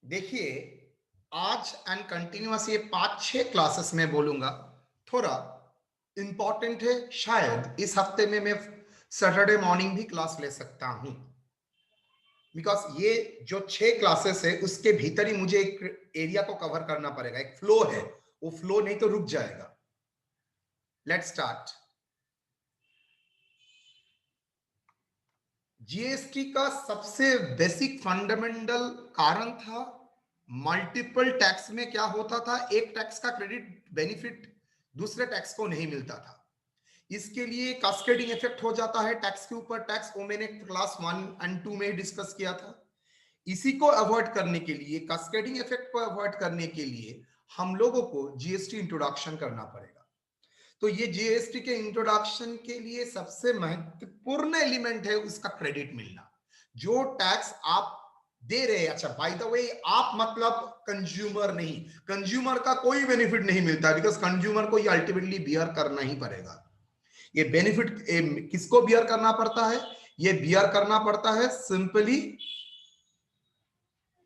देखिए, आज and continuous ये 5-6 क्लासेस में बोलूंगा, थोड़ा इंपॉर्टेंट है। शायद इस हफ्ते में मैं सैटरडे मॉर्निंग भी क्लास ले सकता हूं, बिकॉज ये जो 6 क्लासेस है उसके भीतर ही मुझे एक एरिया को कवर करना पड़ेगा। एक फ्लो है, वो फ्लो नहीं तो रुक जाएगा। Let's start. जीएसटी का सबसे बेसिक फंडामेंटल कारण था मल्टीपल टैक्स में क्या होता था, एक टैक्स का क्रेडिट बेनिफिट दूसरे टैक्स को नहीं मिलता था। इसके लिए कास्केडिंग इफेक्ट हो जाता है टैक्स के ऊपर टैक्स, वो मैंने क्लास 1 एंड 2 में डिस्कस किया था। इसी को अवॉइड करने के लिए, कास्केडिंग इफेक्ट को अवॉइड करने के लिए हम लोगों को जीएसटी इंट्रोडक्शन करना पड़ेगा। तो ये जीएसटी के इंट्रोडक्शन के लिए सबसे महत्वपूर्ण एलिमेंट है उसका क्रेडिट मिलना। जो टैक्स आप दे रहे हैं, अच्छा बाय द वे, आप मतलब कंज्यूमर नहीं, कंज्यूमर का कोई बेनिफिट नहीं मिलता, बिकॉज कंज्यूमर को ये अल्टीमेटली बियर करना ही पड़ेगा। ये बेनिफिट किसको बियर करना पड़ता है? ये बियर करना पड़ता है सिंपली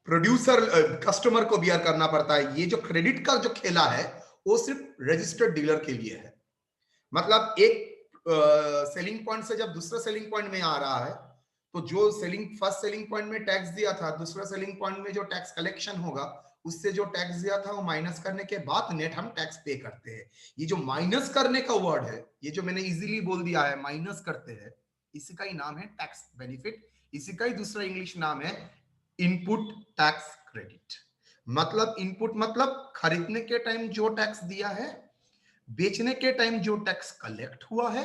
प्रोड्यूसर, कस्टमर को बियर करना पड़ता है। ये जो क्रेडिट का जो खेला है वो सिर्फ रजिस्टर्ड डीलर के लिए है। मतलब एक सेलिंग पॉइंट से जब दूसरा सेलिंग पॉइंट में आ रहा है, तो जो फर्स्ट सेलिंग पॉइंट में टैक्स दिया था, दूसरा सेलिंग पॉइंट में जो टैक्स कलेक्शन होगा उससे जो टैक्स दिया था वो माइनस करने के बाद नेट हम टैक्स पे करते हैं। ये जो माइनस करने का वर्ड है, ये जो मैंने इजीली बोल दिया है माइनस करते हैं, इसी का ही नाम है टैक्स बेनिफिट। इसी का ही दूसरा इंग्लिश नाम है इनपुट टैक्स क्रेडिट। मतलब इनपुट मतलब खरीदने के टाइम जो टैक्स दिया है, बेचने के टाइम जो टैक्स कलेक्ट हुआ है,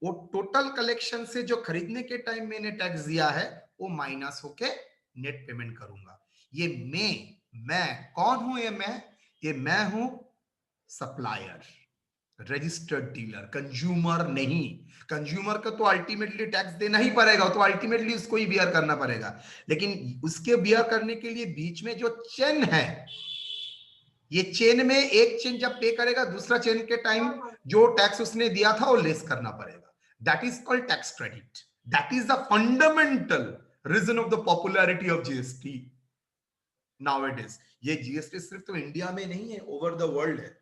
वो टोटल कलेक्शन से जो खरीदने के टाइम मैंने टैक्स दिया है वो माइनस होके नेट पेमेंट करूंगा। ये मैं कौन हूं? ये मैं हूं सप्लायर, रजिस्टर्ड डीलर, कंज्यूमर नहीं। कंज्यूमर को तो अल्टीमेटली टैक्स देना ही पड़ेगा, तो अल्टीमेटली उसको ही बियर करना पड़ेगा। लेकिन उसके बियर करने के लिए बीच में जो चेन है, ये चेन में एक चेन जब पे करेगा, दूसरा चेन के टाइम जो टैक्स उसने दिया था वो लेस करना पड़ेगा। That is called tax credit. That is the fundamental reason of the popularity of GST nowadays. ये जीएसटी सिर्फ तो इंडिया में नहीं है, ओवर द वर्ल्ड है।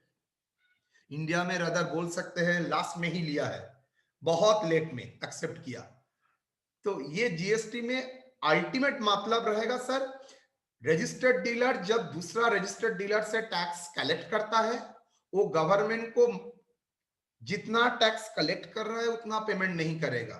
इंडिया में रदर बोल सकते हैं लास्ट में ही लिया है, बहुत लेट में एक्सेप्ट किया। तो ये जीएसटी में अल्टीमेट मतलब रहेगा सर, रजिस्टर्ड डीलर जब दूसरा रजिस्टर्ड डीलर से टैक्स कलेक्ट करता है, वो गवर्नमेंट को जितना टैक्स कलेक्ट कर रहा है उतना पेमेंट नहीं करेगा।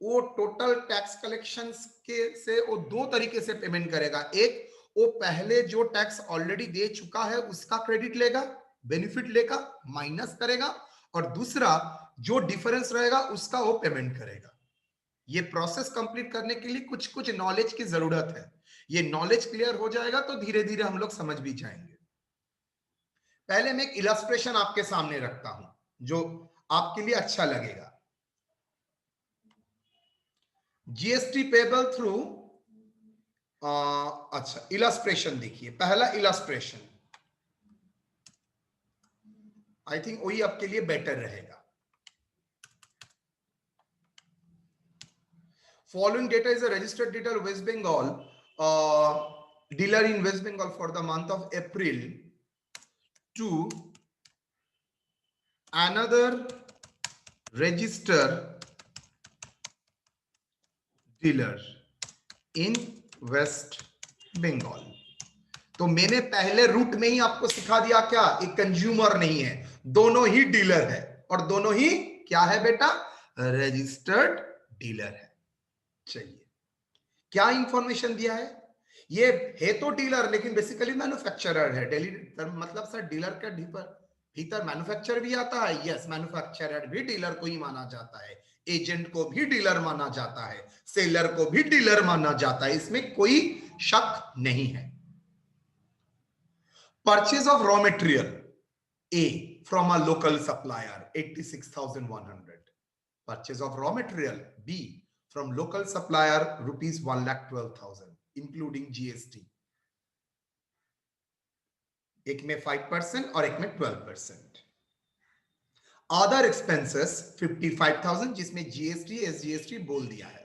वो टोटल टैक्स कलेक्शन के से वो दो तरीके से पेमेंट करेगा। एक, वो पहले जो टैक्स ऑलरेडी दे चुका है उसका क्रेडिट लेगा, बेनिफिट लेगा, माइनस करेगा, और दूसरा जो डिफरेंस रहेगा उसका वो पेमेंट करेगा। ये प्रोसेस कंप्लीट करने के लिए कुछ कुछ नॉलेज की जरूरत है। ये नॉलेज क्लियर हो जाएगा तो धीरे धीरे हम लोग समझ भी जाएंगे। पहले मैं एक इलस्ट्रेशन आपके सामने रखता हूं जो आपके लिए अच्छा लगेगा। जीएसटी पेबल थ्रू, अच्छा इलस्ट्रेशन देखिए, पहला इलस्ट्रेशन आई थिंक वही आपके लिए बेटर रहेगा। Following data is a registered dealer West Bengal, dealer in West Bengal for the month of April to another registered dealer in West Bengal। तो मैंने पहले रूट में ही आपको सिखा दिया क्या, एक कंज्यूमर नहीं है, दोनों ही डीलर है, और दोनों ही क्या है बेटा, रजिस्टर्ड डीलर है। चलिए, क्या इंफॉर्मेशन दिया है? ये है तो डीलर लेकिन बेसिकली मैन्युफैक्चरर है। डेली मतलब सर डीलर के भीतर मैन्युफैक्चर भी आता है। यस, मैन्युफैक्चरर भी डीलर को ही माना जाता है, एजेंट को भी डीलर माना जाता है, सेलर को भी डीलर माना जाता है, इसमें कोई शक नहीं है। Purchase of raw material A from a local supplier 86,100. Purchase of raw material B from local supplier rupees 1,12,000 including GST। एक में 5% और एक में 12%। अदर एक्सपेंसेस 55,000 जिसमें जीएसटी एसजीएसटी बोल दिया है।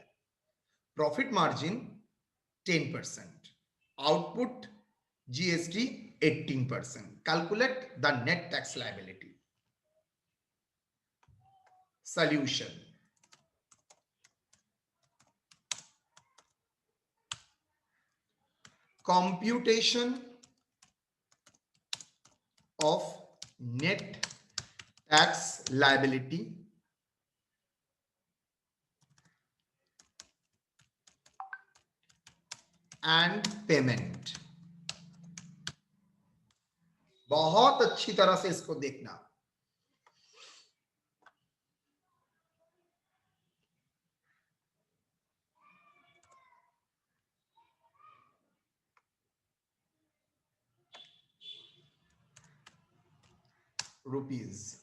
Profit margin 10%। Output GST 18%. Calculate the net tax liability. Solution. Computation of net tax liability and payment. बहुत अच्छी तरह से इसको देखना. रुपीज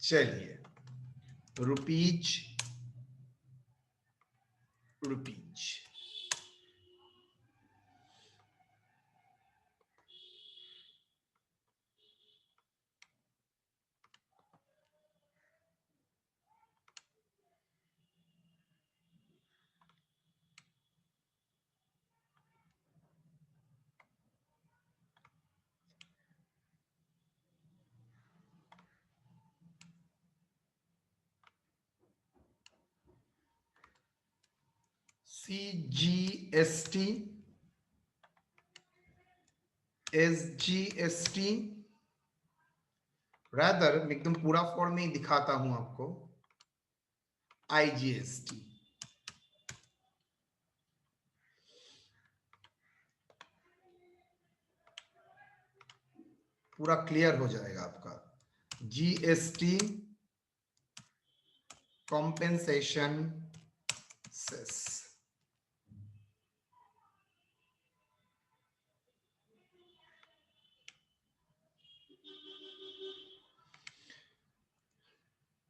चलिए, रुपीज CGST, SGST, रादर मैं एकदम पूरा फॉर्म में ही दिखाता हूं आपको, IGST. पूरा क्लियर हो जाएगा आपका. GST compensation cess.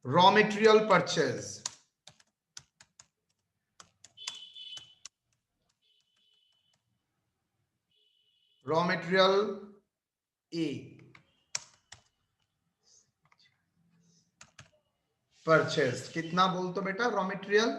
Raw material purchase, raw material ए परचेज कितना बोल तो बेटा raw material.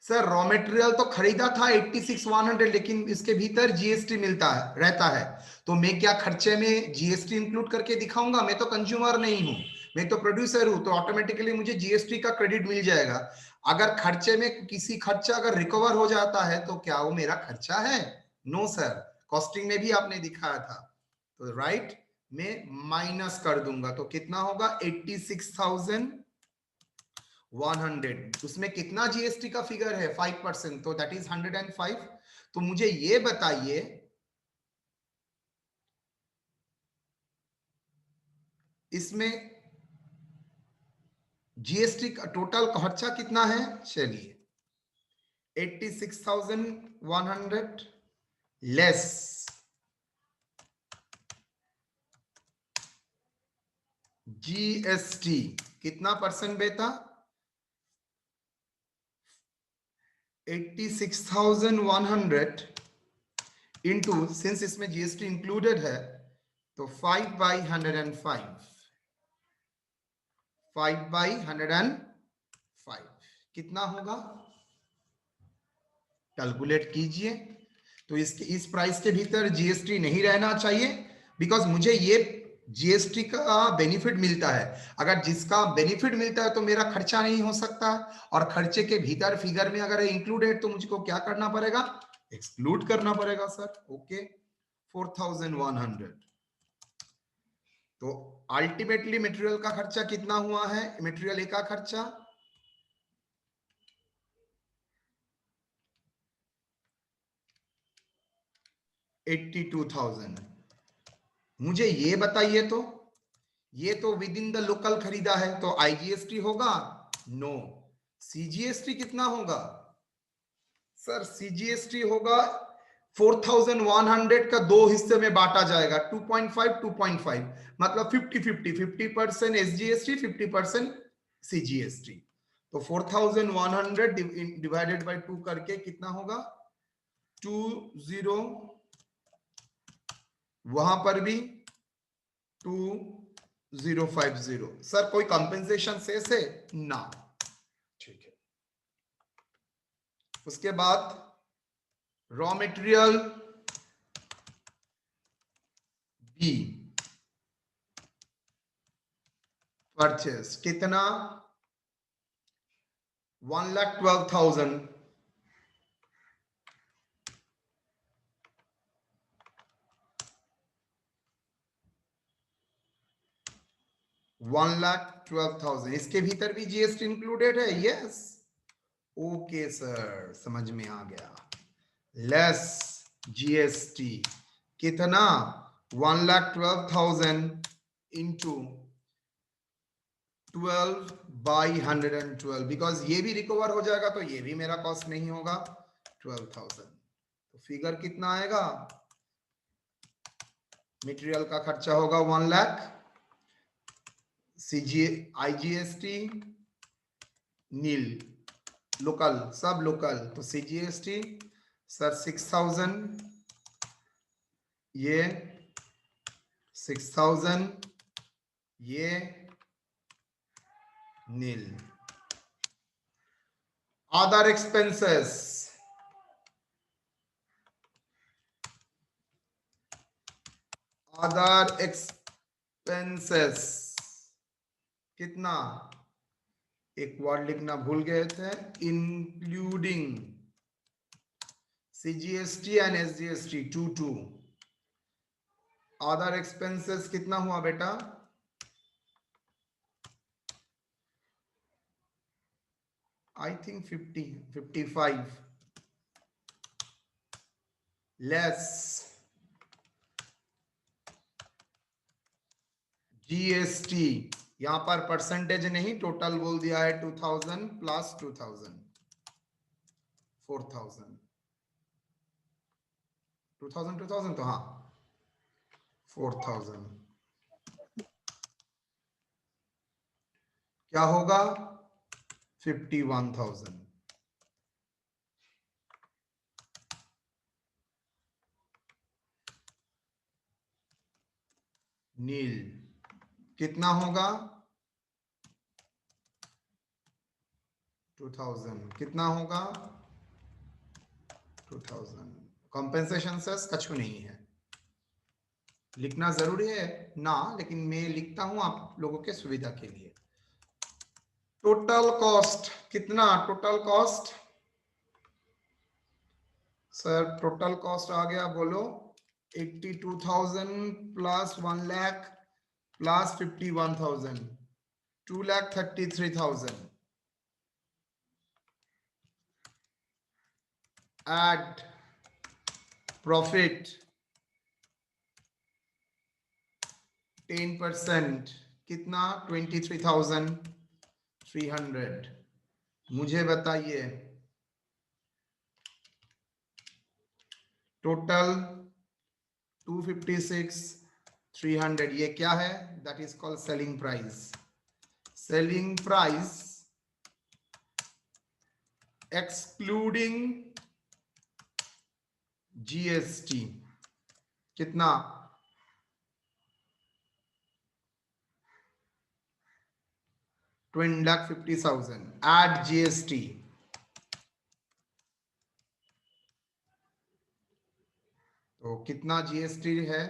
Sir raw material तो खरीदा था 86,100, लेकिन इसके भीतर जीएसटी मिलता है रहता है, तो मैं क्या खर्चे में जीएसटी इंक्लूड करके दिखाऊंगा? मैं तो कंज्यूमर नहीं हूं, मैं तो प्रोड्यूसर हूं, तो ऑटोमेटिकली मुझे जीएसटी का क्रेडिट मिल जाएगा. अगर खर्चे में किसी खर्चा अगर रिकवर हो जाता है तो क्या वो मेरा खर्चा है? No sir. कॉस्टिंग में भी आपने दिखाया था, तो राइट मैं माइनस कर दूंगा, तो कितना होगा 86,100. उसमें कितना जीएसटी का फिगर है? 5%, तो दैट इज 105. तो मुझे ये बताइए इसमें जीएसटी का टोटल खर्चा कितना है? चलिए 86,100 लेस जीएसटी कितना परसेंट बेटा? 86,100 इंटू, सिंस इसमें जीएसटी इंक्लूडेड है, तो 5/105. 5/105 कितना होगा? कैलकुलेट कीजिए. तो इस प्राइस के भीतर जीएसटी नहीं रहना चाहिए, बिकॉज मुझे ये जीएसटी का बेनिफिट मिलता है. अगर जिसका बेनिफिट मिलता है तो मेरा खर्चा नहीं हो सकता, और खर्चे के भीतर फिगर में अगर इंक्लूडेड तो मुझको क्या करना पड़ेगा? एक्सक्लूड करना पड़ेगा सर. ओके 4,100. तो अल्टीमेटली मटेरियल का खर्चा कितना हुआ है? मटेरियल ए का खर्चा 82,000. मुझे ये बताइए, तो ये तो विद इन द लोकल खरीदा है, तो आईजीएसटी होगा? नो. सीजीएसटी कितना होगा सर? सीजीएसटी होगा 4100 का दो हिस्से में बांटा जाएगा, 2.5 2.5, मतलब 50-50, 50% एसजीएसटी, 50% सीजीएसटी। तो 4100 डिवाइडेड बाय 2 करके कितना होगा? 20, वहां पर भी 2050। सर कोई कंपेंसेशन शेष है ना? ठीक है। उसके बाद रॉ मटेरियल बी परचेस कितना? 1,12,000। 1,12,000, इसके भीतर भी जीएसटी इंक्लूडेड है? यस। ओके सर, समझ में आ गया। लेस जीएसटी कितना? 1,12,000 इंटू 12/112, बिकॉज ये भी रिकवर हो जाएगा तो ये भी मेरा कॉस्ट नहीं होगा। 12,000, तो फिगर कितना आएगा? मटेरियल का खर्चा होगा 1 लाख, आईजीएसटी नील, लोकल सब लोकल, तो सीजीएसटी सर 6,000, ये 6,000, ये नील। अदर एक्सपेंसेस, अदर एक्सपेंसेस कितना? एक वर्ड लिखना भूल गए थे, including CGST and SGST 22। Other expenses कितना हुआ बेटा? I think 55 less GST. यहां पर परसेंटेज नहीं, टोटल बोल दिया है 2000 प्लस 2000, 4000, 2000 तो हाँ 4000 क्या होगा? 51,000। नील कितना होगा? 2000 कितना होगा? 2000। कंपेंसेशन सेस कछु नहीं है, लिखना जरूरी है ना, लेकिन मैं लिखता हूं आप लोगों के सुविधा के लिए। टोटल कॉस्ट कितना? Total cost sir, total cost आ गया, बोलो 82,000 plus 1 lakh plus 51,000, 2,33,000। Add profit 10%, कितना? 23,300। मुझे बताइए टोटल 256,300 ये क्या है? That is called selling price. Selling price excluding GST कितना? 2,50,000 एड जीएसटी, तो कितना जीएसटी है?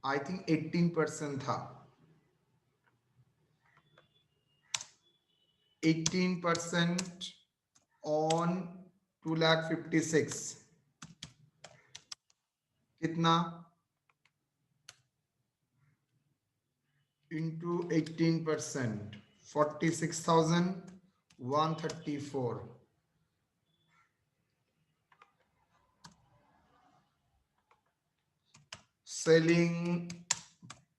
आई थिंक 18% था, 18% ऑन 2,56,000 कितना? Into 18%, 46,134। Selling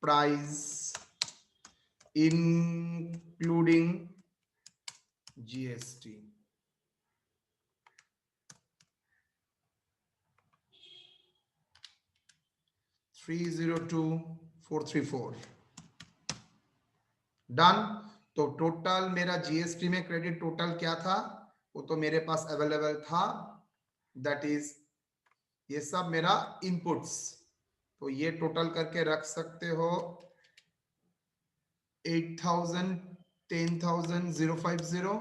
price including GST. $302,434 done. तो टोटल मेरा जीएसटी में क्रेडिट टोटल क्या था, वो तो मेरे पास अवेलेबल था, दैट इज ये सब मेरा इनपुट्स। तो ये टोटल करके रख सकते हो 8,000, 10,050,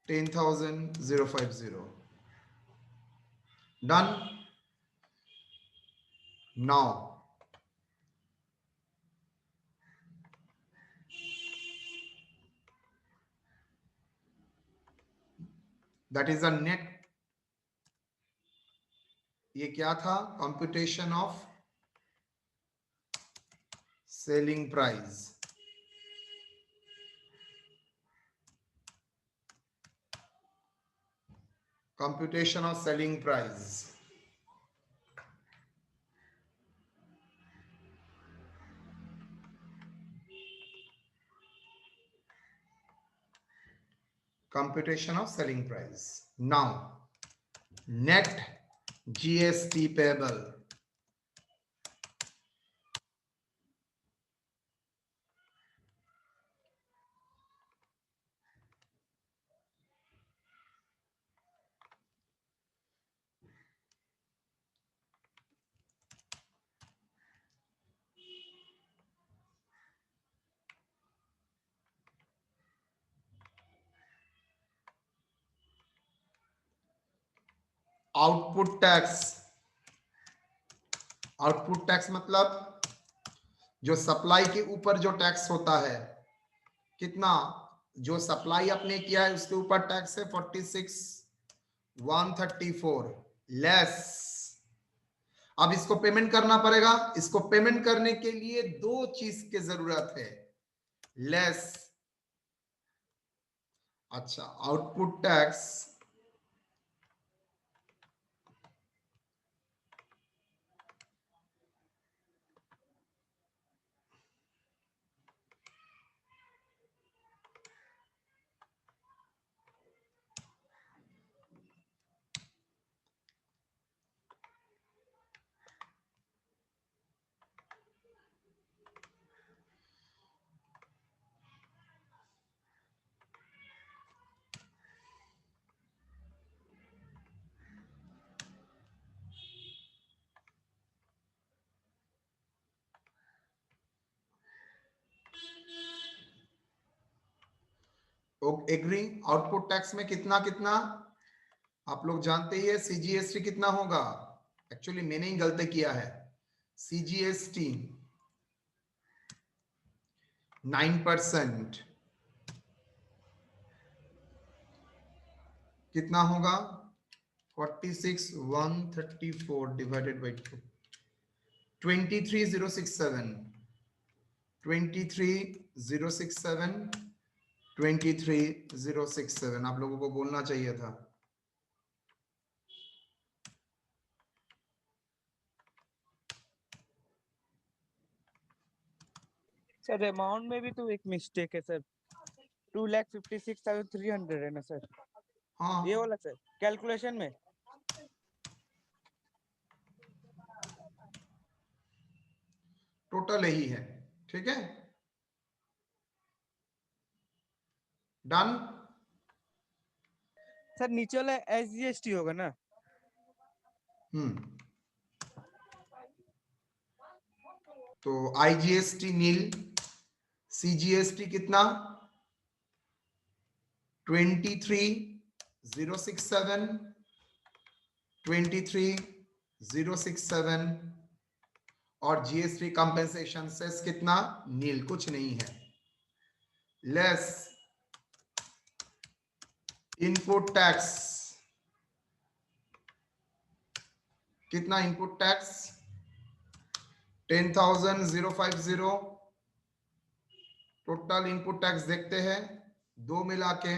10,050 done. Now that is a net. ये क्या था, computation of selling price. Computation of selling price. Computation of selling price. Now, net GST payable. Output tax. Output tax मतलब जो सप्लाई के ऊपर जो टैक्स होता है, कितना, जो सप्लाई आपने किया है उसके ऊपर टैक्स है 46,134 लेस। अब इसको पेमेंट करना पड़ेगा। इसको पेमेंट करने के लिए दो चीज की जरूरत है, लेस। अच्छा, output tax agree. Output tax में कितना कितना आप लोग जानते ही है। सीजीएसटी कितना होगा, एक्चुअली मैंने ही गलती किया है। सीजीएसटी 9% कितना होगा, 46,134 डिवाइडेड बाई 2, 23,067, 23,067, 23,067 आप लोगों को बोलना चाहिए था। सर अमाउंट में भी तो एक मिस्टेक है सर, 2,56,300 है ना सर। हाँ, ये वाला सर कैलकुलेशन में टोटल यही है, ठीक है, डन। सर नीचे वाला एसजीएसटी होगा ना। तो आईजीएसटी नील, सीजीएसटी कितना 23,067, 23,067 और जीएसटी कंपेंसेशन सेस कितना नील, कुछ नहीं है, लेस इनपुट टैक्स। कितना input tax 10,050। Total input tax देखते हैं दो मिला के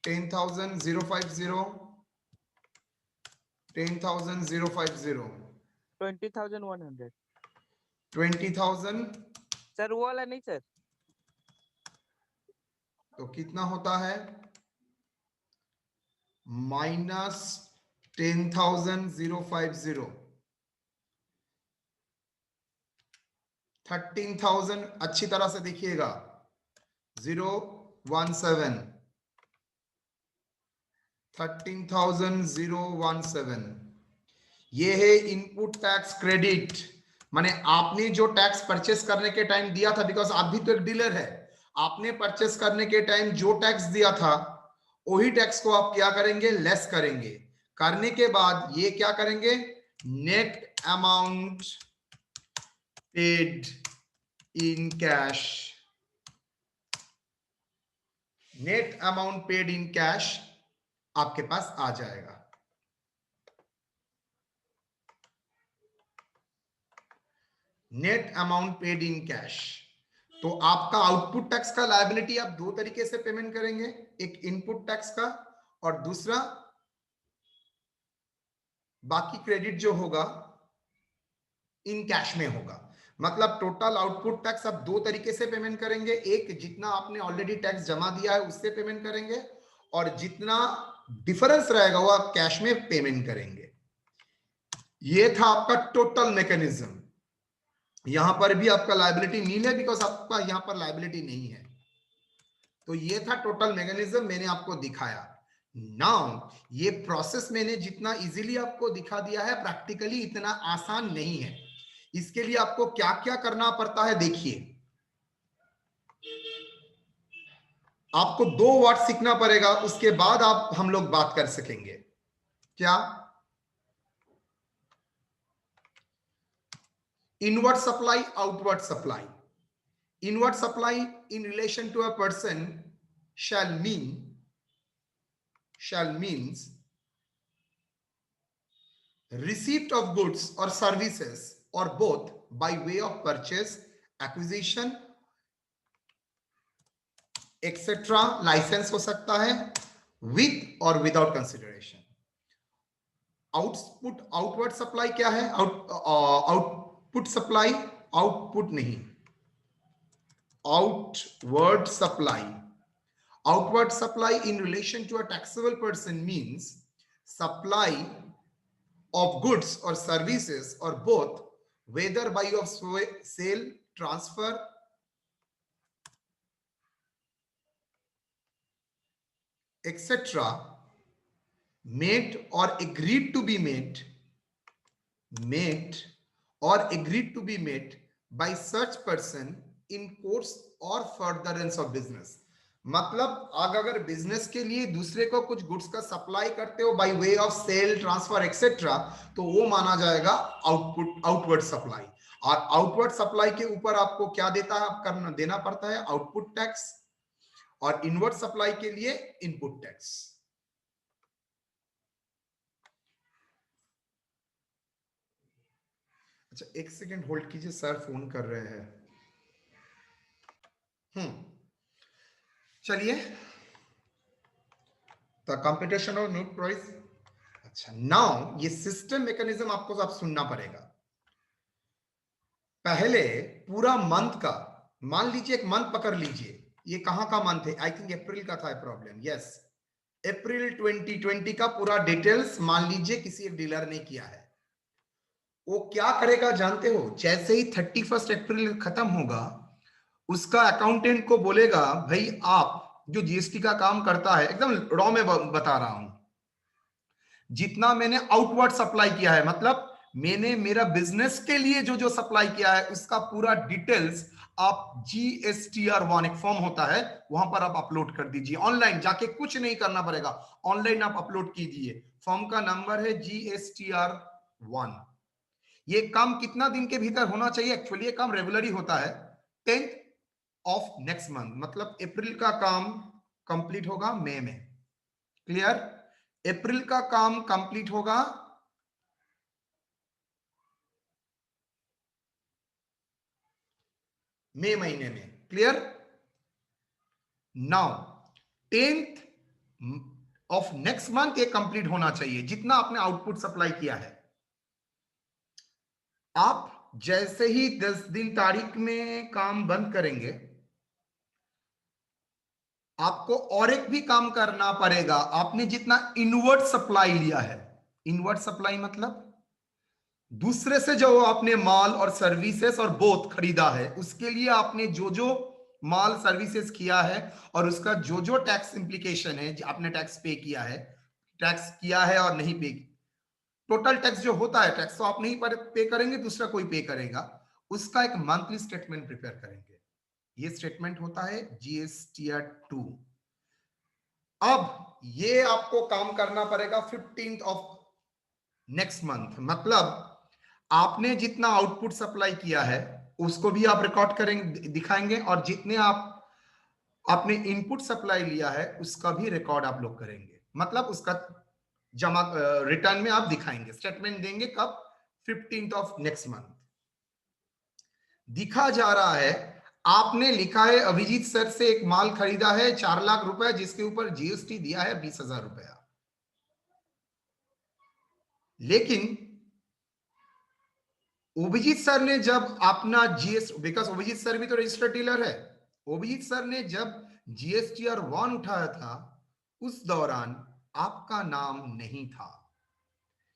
10,050, 10,050 20,100 20,000 सर, वो वाला नहीं सर। तो कितना होता है? माइनस 10,050, 13,000, अच्छी तरह से देखिएगा, 017, 13,017, ये है इनपुट टैक्स क्रेडिट। माने आपने जो टैक्स परचेस करने के टाइम दिया था, बिकॉज आप भी तो एक डीलर है, आपने परचेस करने के टाइम जो टैक्स दिया था वही टैक्स को आप क्या करेंगे? लेस करेंगे। करने के बाद ये क्या करेंगे? Net amount paid in cash, net amount paid in cash आपके पास आ जाएगा। Net amount paid in cash. तो आपका आउटपुट टैक्स का लायबिलिटी आप दो तरीके से पेमेंट करेंगे, एक इनपुट टैक्स का और दूसरा बाकी क्रेडिट जो होगा इन कैश में होगा। मतलब टोटल आउटपुट टैक्स आप दो तरीके से पेमेंट करेंगे, एक जितना आपने ऑलरेडी टैक्स जमा दिया है उससे पेमेंट करेंगे और जितना डिफरेंस रहेगा वो आप कैश में पेमेंट करेंगे। ये था आपका टोटल मैकेनिज्म। यहां पर भी आपका लायबिलिटी नील है बिकॉज आपका यहां पर लायबिलिटी नहीं है। तो ये था टोटल मैकेनिज्म, मैंने आपको दिखाया। नाउ ये प्रोसेस मैंने जितना इजीली आपको दिखा दिया है, प्रैक्टिकली इतना आसान नहीं है। इसके लिए आपको क्या क्या करना पड़ता है देखिए। आपको 2 वर्ड सीखना पड़ेगा, उसके बाद आप हम लोग बात कर सकेंगे। क्या? Inward supply, outward supply. Inward supply in relation to a person shall means receipt of goods or services or both by way of purchase, acquisition, etc. Licence हो सकता है with or without consideration. Outward supply क्या है? Output supply, output नहीं, outward supply. Outward supply in relation to a taxable person means supply of goods or services or both, whether by of sale, transfer, etc., made or agreed to be made by such person in course or furtherance of business. मतलब अगर business के लिए दूसरे को कुछ goods का supply करते हो by way of sale, transfer etcetera, तो वो माना जाएगा आउटवर्ड सप्लाई। और आउटवर्ड सप्लाई के ऊपर आपको क्या देना पड़ता है? Output tax. और इनवर्ड सप्लाई के लिए इनपुट टैक्स। अच्छा, एक सेकेंड होल्ड कीजिए, सर फोन कर रहे हैं। चलिए, the competition of new price. अच्छा, नाउ ये सिस्टम मैकेनिज्म आपको सब सुनना पड़ेगा। पहले पूरा मंथ का, मान लीजिए एक मंथ पकड़ लीजिए, ये कहां का मंथ है? आई थिंक अप्रैल का था प्रॉब्लम। यस, अप्रैल 2020 का पूरा डिटेल्स मान लीजिए किसी एक डीलर ने किया है। वो क्या करेगा जानते हो? जैसे ही 31 अप्रैल खत्म होगा, उसका अकाउंटेंट को बोलेगा, भाई आप जो जीएसटी का काम करता है, एकदम रॉ में बता रहा हूं, जितना मैंने आउटवर्ड सप्लाई किया है, मतलब मैंने मेरा बिजनेस के लिए जो जो सप्लाई किया है उसका पूरा डिटेल्स आप GSTR1 एक फॉर्म होता है, वहां पर आप अपलोड कर दीजिए। ऑनलाइन जाके कुछ नहीं करना पड़ेगा, ऑनलाइन आप अपलोड कीजिए। फॉर्म का नंबर है GSTR1। ये काम कितना दिन के भीतर होना चाहिए? एक्चुअली ये काम रेगुलरली होता है 10th ऑफ नेक्स्ट मंथ, मतलब अप्रैल का काम कंप्लीट होगा मई में। क्लियर? अप्रैल का काम कंप्लीट होगा मई महीने में। Clear? Now 10th of next month ये कंप्लीट होना चाहिए, जितना आपने आउटपुट सप्लाई किया है। आप जैसे ही 10 दिन तारीख में काम बंद करेंगे, आपको और एक भी काम करना पड़ेगा। आपने जितना इनवर्ट सप्लाई लिया है, इनवर्ट सप्लाई मतलब दूसरे से जो आपने माल और सर्विसेज और बोथ खरीदा है, उसके लिए आपने जो जो माल सर्विसेज किया है और उसका जो जो टैक्स इंप्लीकेशन है, आपने टैक्स पे किया है, टैक्स किया है और नहीं पे, टोटल टैक्स जो होता है, टैक्स तो आप नहीं पे करेंगे, दूसरा कोई पे करेगा, उसका एक मंथली स्टेटमेंट प्रिपेयर करेंगे। ये स्टेटमेंट होता है जीएसटीआर 2। अब ये आपको काम करना पड़ेगा 15th ऑफ नेक्स्ट मंथ। मतलब आपने जितना आउटपुट सप्लाई किया है उसको भी आप रिकॉर्ड करेंगे, दिखाएंगे, और जितने आपने इनपुट सप्लाई लिया है उसका भी रिकॉर्ड आप लोग करेंगे। मतलब उसका जमा रिटर्न में आप दिखाएंगे, स्टेटमेंट देंगे कब? 15th of next month. दिखा जा रहा है, आपने लिखा है अभिजीत सर से एक माल खरीदा है 4 लाख रुपए, जिसके ऊपर जीएसटी दिया है 20,000 रुपया। लेकिन अभिजीत सर ने जब अपना जीएसटी, बिकॉज अभिजीत सर भी तो रजिस्टर्ड डीलर है, अभिजीत सर ने जब जीएसटीआर 1 उठाया था, उस दौरान आपका नाम नहीं था।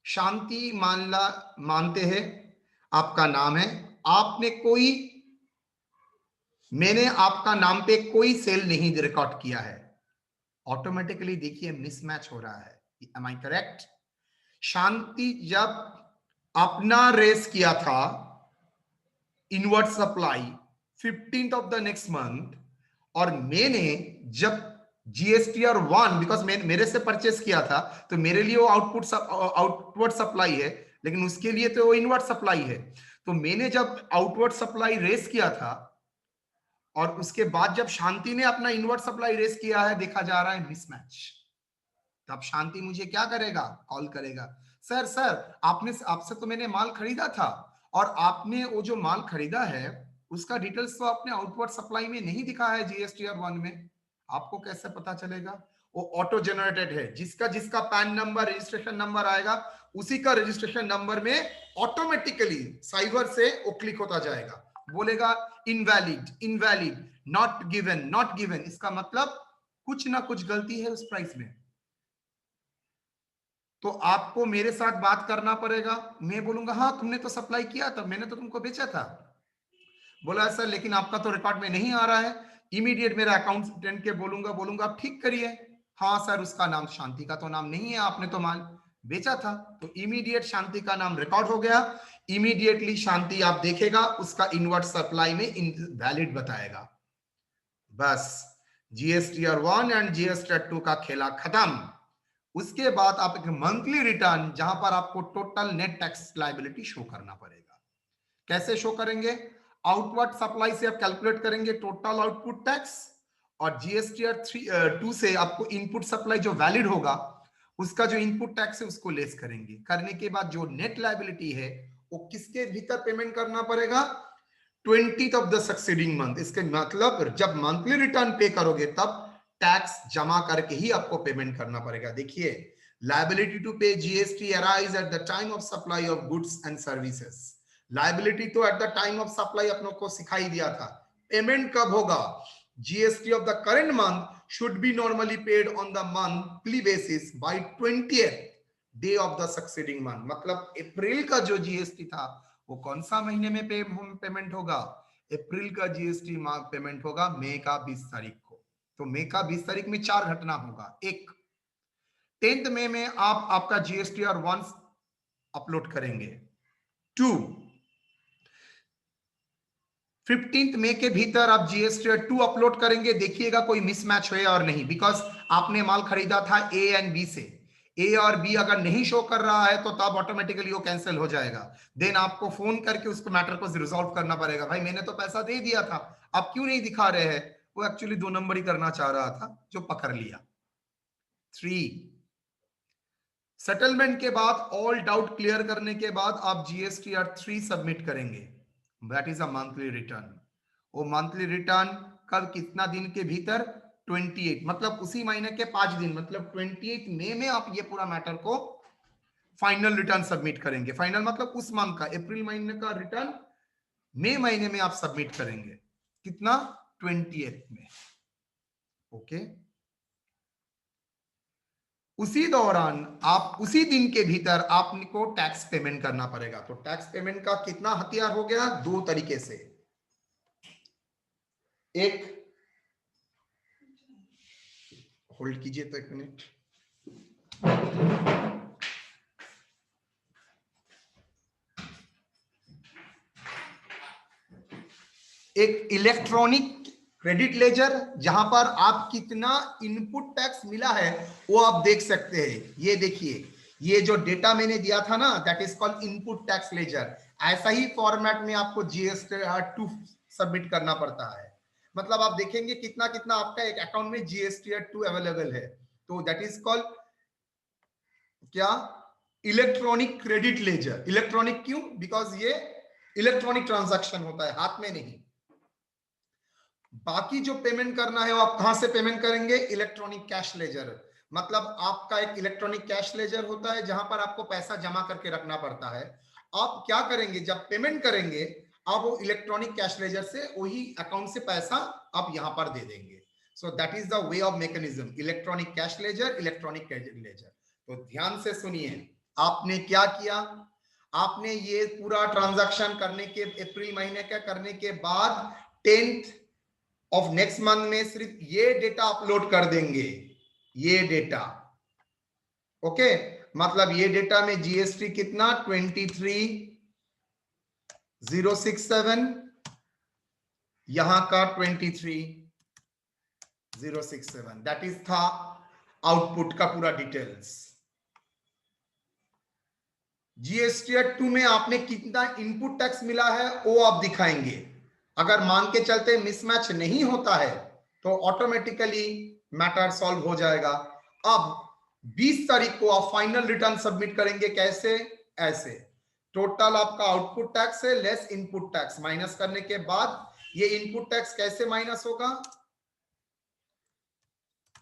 शांति मानते हैं आपका नाम है, आपने कोई, मैंने आपका नाम पे कोई सेल नहीं रिकॉर्ड किया है। ऑटोमेटिकली देखिए मिसमैच हो रहा है। एम आई करेक्ट? शांति जब अपना रेस किया था inward supply 15th of the next month, और मैंने जब जीएसटीआर 1, बिकॉज मेरे से परचेस किया था, तो मेरे लिए वो आउटवर्ड सप्लाई है, लेकिन उसके लिए तो वो इनवर्ट सप्लाई है। तो मैंने जब आउटवर्ड सप्लाई रेस किया था और उसके बाद जब शांति ने अपना इनवर्ट सप्लाई रेस किया है, देखा जा रहा है मिसमैच। तब शांति मुझे क्या करेगा? कॉल करेगा, सर सर आपसे तो मैंने माल खरीदा था, और आपने वो जो माल खरीदा है उसका डिटेल्स तो आपने आउटवर्ड सप्लाई में नहीं दिखा है जीएसटीआर 1 में। आपको कैसे पता चलेगा? वो ऑटो जनरेटेड है, जिसका जिसका पैन नंबर, रजिस्ट्रेशन नंबर आएगा, उसी का रजिस्ट्रेशन नंबर में ऑटोमेटिकली साइबर से वो क्लिक होता जाएगा, बोलेगा invalid, invalid, not given, not given. इसका मतलब कुछ ना कुछ गलती है उस प्राइस में। तो आपको मेरे साथ बात करना पड़ेगा। मैं बोलूंगा हाँ तुमने तो सप्लाई किया था, मैंने तो तुमको बेचा था। बोला सर लेकिन आपका तो रिकॉर्ड में नहीं आ रहा है। इमीडिएट मेरा अकाउंटेंट के बोलूंगा आप ठीक करिए। हाँ सर उसका नाम शांति का तो नाम नहीं है, आपने तो माल बेचा था। तो इमीडिएट शांति का नाम रिकॉर्ड हो गया। इमीडिएटली शांति आप देखेगा उसका इनवर्ट सप्लाई में इनवैलिड बताएगा। बस जीएसटीआर 1 एंड जीएसटीआर 2 का खेला खत्म। उसके बाद आप एक मंथली रिटर्न, जहां पर आपको total net tax liability show करना पड़ेगा। कैसे शो करेंगे? आउटवर्ड सप्लाई से आप कैलकुलेट करेंगे टोटल आउटपुट टैक्स, और जीएसटीआर 2 से आपको इनपुट सप्लाई जो वैलिड होगा उसका जो इनपुट टैक्स है उसको लेस करेंगे। करने के बाद जो नेट लायबिलिटी है वो किसके भीतर पेमेंट करना पड़ेगा? 20th of the succeeding month. इसके मतलब जब मंथली रिटर्न पे करोगे तब टैक्स जमा करके ही आपको पेमेंट करना पड़ेगा। देखिए, liability to pay GST arise at the time of supply of goods and services. Liability तो at the time of supply अपनों को सिखाई दिया था। पेमेंट कब होगा? GST of the current month should be normally paid on the monthly basis by 20th day of the succeeding month. मतलब April का जो जीएसटी था वो कौन सा महीने में पेमेंट होगा? अप्रैल का जीएसटी पेमेंट होगा मई का 20 तारीख को। तो मई का 20 तारीख में 4 घटना होगा। एक, 10th मई में आप आपका जीएसटीआर 1 अपलोड करेंगे। 2, 15th मई के भीतर आप जीएसटीआर 2 अपलोड करेंगे। देखिएगा कोई मिसमैच हुआ और नहीं, बिकॉज आपने माल खरीदा था ए एंड बी से। ए और बी अगर नहीं शो कर रहा है तो तब ऑटोमेटिकली वो कैंसिल हो जाएगा। देन आपको फोन करके उसको मैटर को रिजॉल्व करना पड़ेगा, भाई मैंने तो पैसा दे दिया था, आप क्यों नहीं दिखा रहे हैं? वो एक्चुअली 2 नंबर ही करना चाह रहा था, जो पकड़ लिया। 3, सेटलमेंट के बाद ऑल डाउट क्लियर करने के बाद आप जीएसटीआर 3 सबमिट करेंगे। That is a monthly return. वो मंथली रिटर्न कब, कितना दिन के भीतर? 28, मतलब उसी महीने के 5 दिन, मतलब 28 मई में आप ये पूरा मैटर को फाइनल रिटर्न सबमिट करेंगे। फाइनल मतलब उस मंथ का, अप्रैल महीने का रिटर्न मई महीने में आप सबमिट करेंगे। कितना? 20th में। ओके। उसी दौरान आप उसी दिन के भीतर आपको टैक्स पेमेंट करना पड़ेगा। तो टैक्स पेमेंट का कितना हथियार हो गया? दो तरीके से। एक, होल्ड कीजिए तो एक मिनट। एक इलेक्ट्रॉनिक क्रेडिट लेजर, जहां पर आप कितना इनपुट टैक्स मिला है वो आप देख सकते हैं। ये देखिए, ये जो डेटा मैंने दिया था ना, that is called input tax ledger. ऐसा ही फॉर्मेट में आपको GST-2 सबमिट करना पड़ता है। मतलब आप देखेंगे कितना कितना आपका एक अकाउंट में GST-2 अवेलेबल है। तो दैट इज कॉल्ड क्या? Electronic credit ledger. इलेक्ट्रॉनिक क्यों? बिकॉज ये इलेक्ट्रॉनिक ट्रांजैक्शन होता है, हाथ में नहीं। बाकी जो पेमेंट करना है वो आप कहां से पेमेंट करेंगे? Electronic cash ledger. मतलब आपका एक इलेक्ट्रॉनिक कैश लेजर होता है जहां पर आपको पैसा जमा करके रखना पड़ता है। आप क्या करेंगे? जब पेमेंट करेंगे आप वो इलेक्ट्रॉनिक कैश लेजर से वही अकाउंट से पैसा आप यहां पर दे देंगे। So that is the way of mechanism, electronic cash ledger, electronic cash ledger. तो ध्यान से सुनिए, आपने क्या किया? आपने ये पूरा ट्रांजैक्शन करने के, अप्रैल महीने का करने के बाद 10th ऑफ नेक्स्ट मंथ में सिर्फ ये डेटा अपलोड कर देंगे। ये डेटा, ओके। मतलब ये डेटा में GST कितना? 23,067, यहां का 23,067, दैट इज था आउटपुट का पूरा डिटेल्स। GST-2 में आपने कितना इनपुट टैक्स मिला है वो आप दिखाएंगे। अगर मान के चलते मिसमैच नहीं होता है तो ऑटोमेटिकली मैटर सॉल्व हो जाएगा। अब 20 तारीख को आप फाइनल रिटर्न सबमिट करेंगे। कैसे? ऐसे, टोटल आपका आउटपुट टैक्स है लेस इनपुट टैक्स, माइनस करने के बाद ये इनपुट टैक्स कैसे माइनस होगा?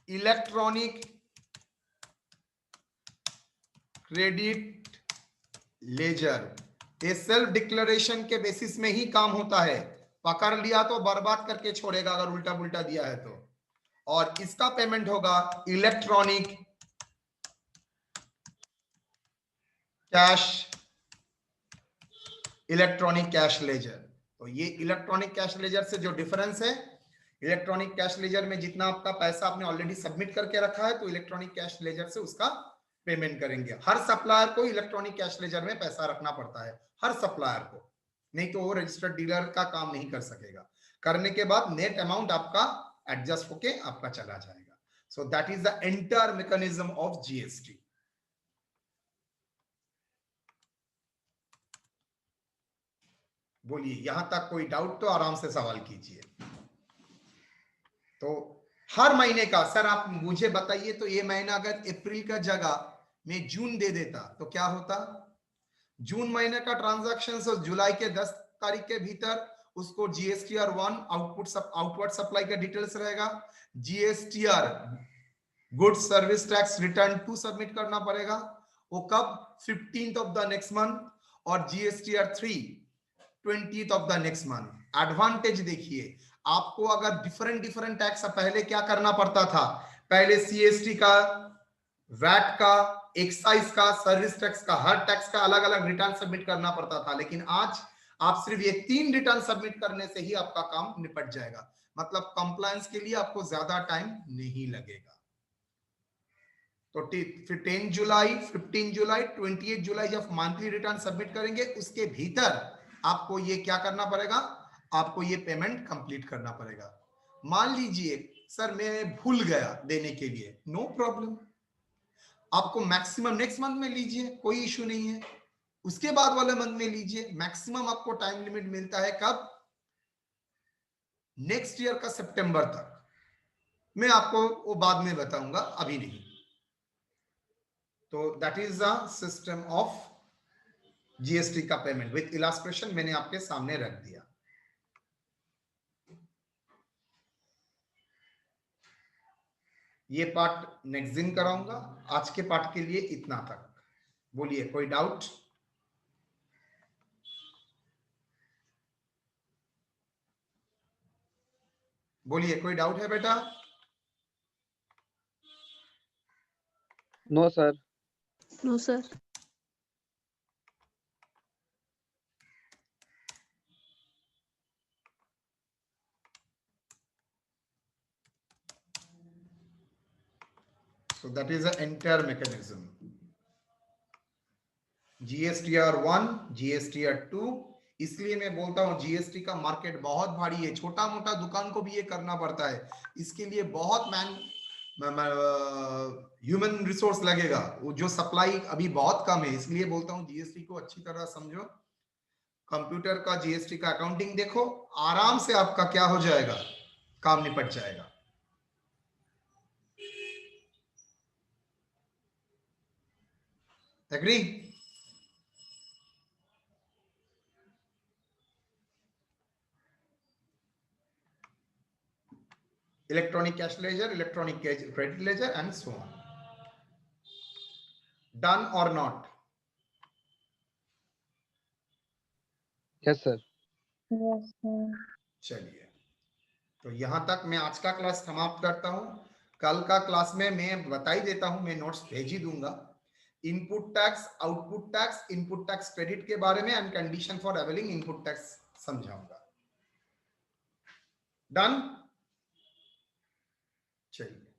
Electronic credit ledger. ये सेल्फ डिक्लेरेशन के बेसिस में ही काम होता है। पकड़ लिया तो बर्बाद करके छोड़ेगा अगर उल्टा पुल्टा दिया है तो। और इसका पेमेंट होगा electronic cash, electronic cash ledger. तो ये इलेक्ट्रॉनिक कैश लेजर से जो डिफरेंस है, इलेक्ट्रॉनिक कैश लेजर में जितना आपका पैसा आपने ऑलरेडी सबमिट करके रखा है तो इलेक्ट्रॉनिक कैश लेजर से उसका पेमेंट करेंगे। हर सप्लायर को इलेक्ट्रॉनिक कैश लेजर में पैसा रखना पड़ता है, हर सप्लायर को, नहीं तो वो रजिस्टर्ड डीलर का काम नहीं कर सकेगा। करने के बाद नेट अमाउंट आपका एडजस्ट होके आपका चला जाएगा। So that is the entire mechanism of GST। बोलिए, यहां तक कोई डाउट तो आराम से सवाल कीजिए। तो हर महीने का सर आप मुझे बताइए, तो ये महीना अगर अप्रैल का जगह में जून दे देता तो क्या होता? जून महीने का ट्रांजैक्शन और जुलाई के 10 तारीख के भीतर उसको GSTR-1 आउटवर्ड सप्लाई का डिटेल्स रहेगा। GSTR goods service tax return 2 submit करना पड़ेगा। वो कब? 15th of the next month. और GSTR-3 20th of the next month. Advantage देखिए, आपको अगर डिफरेंट डिफरेंट टैक्स, पहले क्या करना पड़ता था? पहले CST का, वैट का, एक्साइज का, सर्विस टैक्स का, हर टैक्स का अलग अलग रिटर्न सबमिट करना पड़ता था। लेकिन आज आप सिर्फ ये 3 रिटर्न सबमिट करने से ही आपका काम निपट जाएगा। मतलब कंप्लायंस के लिए आपको ज्यादा टाइम नहीं लगेगा। तो फिर 10 जुलाई, 15 जुलाई, 28 जुलाई जब मंथली रिटर्न सबमिट करेंगे उसके भीतर आपको ये क्या करना पड़ेगा? आपको ये पेमेंट कंप्लीट करना पड़ेगा। मान लीजिए सर मैं भूल गया देने के लिए, नो प्रॉब्लम, आपको मैक्सिमम नेक्स्ट मंथ में लीजिए, कोई इश्यू नहीं है। उसके बाद वाले मंथ में लीजिए। मैक्सिमम आपको टाइम लिमिट मिलता है कब? नेक्स्ट ईयर का सितंबर तक। मैं आपको वो बाद में बताऊंगा, अभी नहीं। तो that is the system of GST का पेमेंट विथ इलास्ट्रेशन मैंने आपके सामने रख दिया। ये पार्ट नेक्स्ट दिन कराऊंगा। आज के पार्ट के लिए इतना तक। बोलिए, कोई डाउट? बोलिए, कोई डाउट है बेटा? No sir. No sir. So that is the entire mechanism. GSTR 1, GSTR 2, इसलिए मैं बोलता हूं जीएसटी का मार्केट बहुत भारी है, छोटा मोटा दुकान को भी ये करना पड़ता है, इसके लिए बहुत ह्यूमन रिसोर्स लगेगा, वो जो सप्लाई अभी बहुत कम है, इसलिए बोलता हूं जीएसटी को अच्छी तरह समझो, कंप्यूटर का जीएसटी का अकाउंटिंग देखो, आराम से आपका क्या हो जाएगा, काम निपट जाएगा। Agree? Electronic cash ledger, electronic credit ledger, and so on. Done or not? Yes sir. चलिए, तो यहां तक मैं आज का क्लास समाप्त करता हूं। कल का क्लास में मैं बता ही देता हूं, मैं नोट्स भेज ही दूंगा, input tax, output tax, input tax credit के बारे में and condition for availing input tax समझाऊंगा। डन? चलिए।